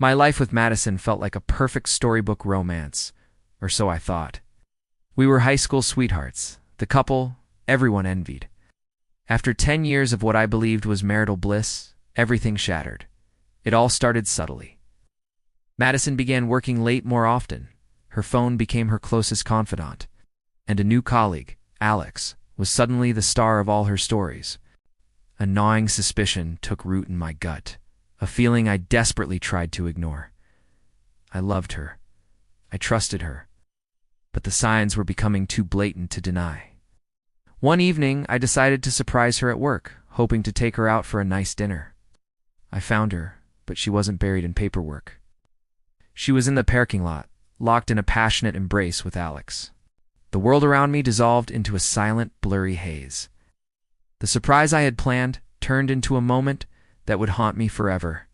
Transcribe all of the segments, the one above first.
My life with Madison felt like a perfect storybook romance, or so I thought. We were high school sweethearts, the couple everyone envied. After 10 years of what I believed was marital bliss, everything shattered. It all started subtly. Madison began working late more often. Her phone became her closest confidant. And a new colleague, Alex, was suddenly the star of all her stories. A gnawing suspicion took root in my gut, a feeling I desperately tried to ignore. I loved her. I trusted her. But the signs were becoming too blatant to deny. One evening, I decided to surprise her at work, hoping to take her out for a nice dinner. I found her, but she wasn't buried in paperwork. She was in the parking lot, locked in a passionate embrace with Alex. The world around me dissolved into a silent, blurry haze. The surprise I had planned turned into a moment that would haunt me forever.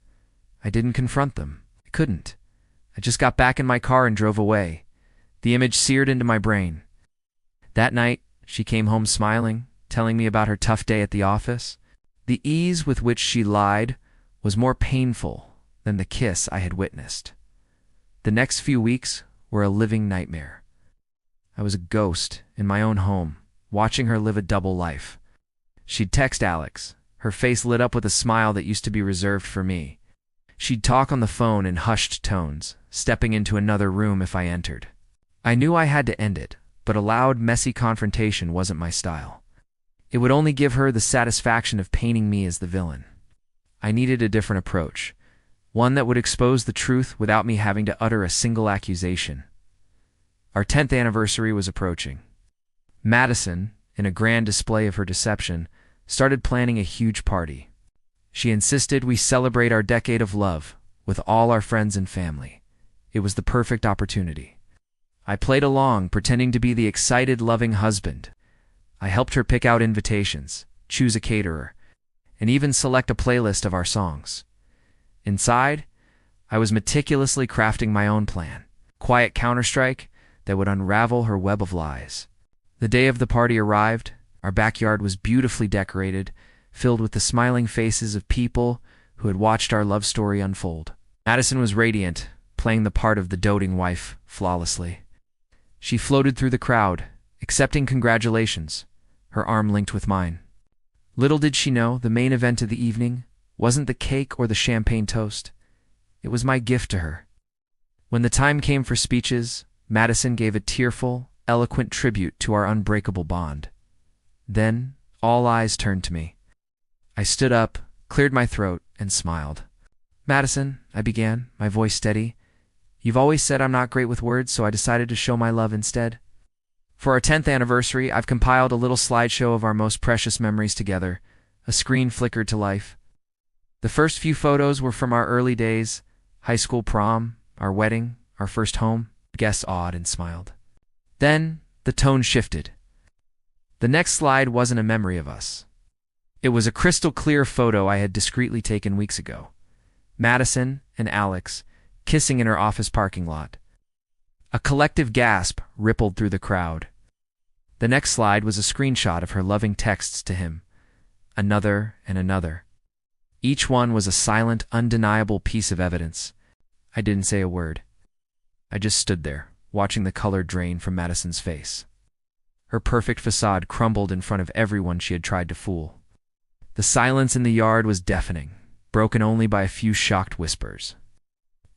I didn't confront them. I couldn't. I just got back in my car and drove away. The image seared into my brain. That night, she came home smiling, telling me about her tough day at the office. The ease with which she lied was more painful than the kiss I had witnessed. The next few weeks were a living nightmare. I was a ghost in my own home, watching her live a double life. She'd text Alex, her face lit up with a smile that used to be reserved for me. She'd talk on the phone in hushed tones, stepping into another room if I entered. I knew I had to end it, but a loud, messy confrontation wasn't my style. It would only give her the satisfaction of painting me as the villain. I needed a different approach, one that would expose the truth without me having to utter a single accusation. Our 10th anniversary was approaching. Madison, in a grand display of her deception, started planning a huge party. She insisted we celebrate our decade of love with all our friends and family. It was the perfect opportunity. I played along, pretending to be the excited, loving husband. I helped her pick out invitations, choose a caterer, and even select a playlist of our songs. Inside, I was meticulously crafting my own plan, quiet counterstrike that would unravel her web of lies. The day of the party arrived. Our backyard was beautifully decorated, filled with the smiling faces of people who had watched our love story unfold. Madison was radiant, playing the part of the doting wife flawlessly. She floated through the crowd, accepting congratulations, her arm linked with mine. Little did she know the main event of the evening wasn't the cake or the champagne toast. It was my gift to her. When the time came for speeches, Madison gave a tearful, eloquent tribute to our unbreakable bond. Then, all eyes turned to me. I stood up, cleared my throat, and smiled. "Madison," I began, my voice steady, "you've always said I'm not great with words, so I decided to show my love instead. For our 10th anniversary, I've compiled a little slideshow of our most precious memories together." A screen flickered to life. The first few photos were from our early days, high school prom, our wedding, our first home. Guests awed and smiled. Then, the tone shifted. The next slide wasn't a memory of us. It was a crystal-clear photo I had discreetly taken weeks ago. Madison and Alex kissing in her office parking lot. A collective gasp rippled through the crowd. The next slide was a screenshot of her loving texts to him. Another and another. Each one was a silent, undeniable piece of evidence. I didn't say a word. I just stood there, watching the color drain from Madison's face. Her perfect facade crumbled in front of everyone she had tried to fool. The silence in the yard was deafening, broken only by a few shocked whispers.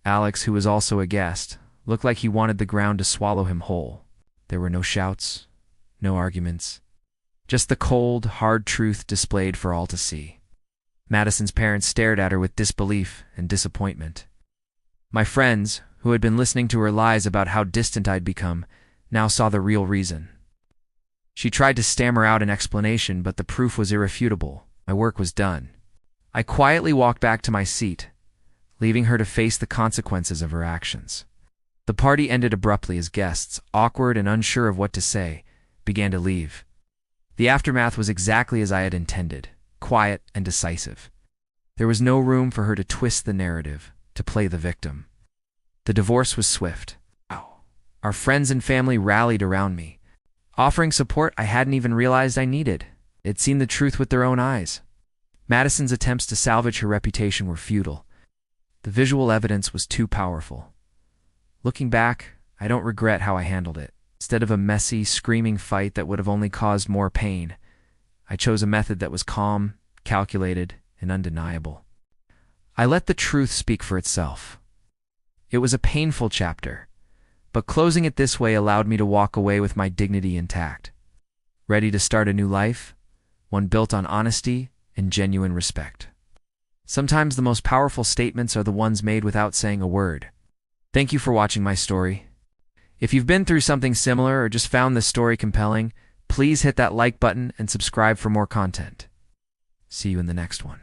Alex, who was also a guest, looked like he wanted the ground to swallow him whole. There were no shouts, no arguments, just the cold, hard truth displayed for all to see. Madison's parents stared at her with disbelief and disappointment. My friends, who had been listening to her lies about how distant I'd become, now saw the real reason. She tried to stammer out an explanation, but the proof was irrefutable. My work was done. I quietly walked back to my seat, leaving her to face the consequences of her actions. The party ended abruptly as guests, awkward and unsure of what to say, began to leave. The aftermath was exactly as I had intended, quiet and decisive. There was no room for her to twist the narrative, to play the victim. The divorce was swift. Our friends and family rallied around me, offering support I hadn't even realized I needed. They'd seen the truth with their own eyes. Madison's attempts to salvage her reputation were futile. The visual evidence was too powerful. Looking back, I don't regret how I handled it. Instead of a messy, screaming fight that would have only caused more pain, I chose a method that was calm, calculated, and undeniable. I let the truth speak for itself. It was a painful chapter, but closing it this way allowed me to walk away with my dignity intact. Ready to start a new life, one built on honesty and genuine respect. Sometimes the most powerful statements are the ones made without saying a word. Thank you for watching my story. If you've been through something similar or just found this story compelling, please hit that like button and subscribe for more content. See you in the next one.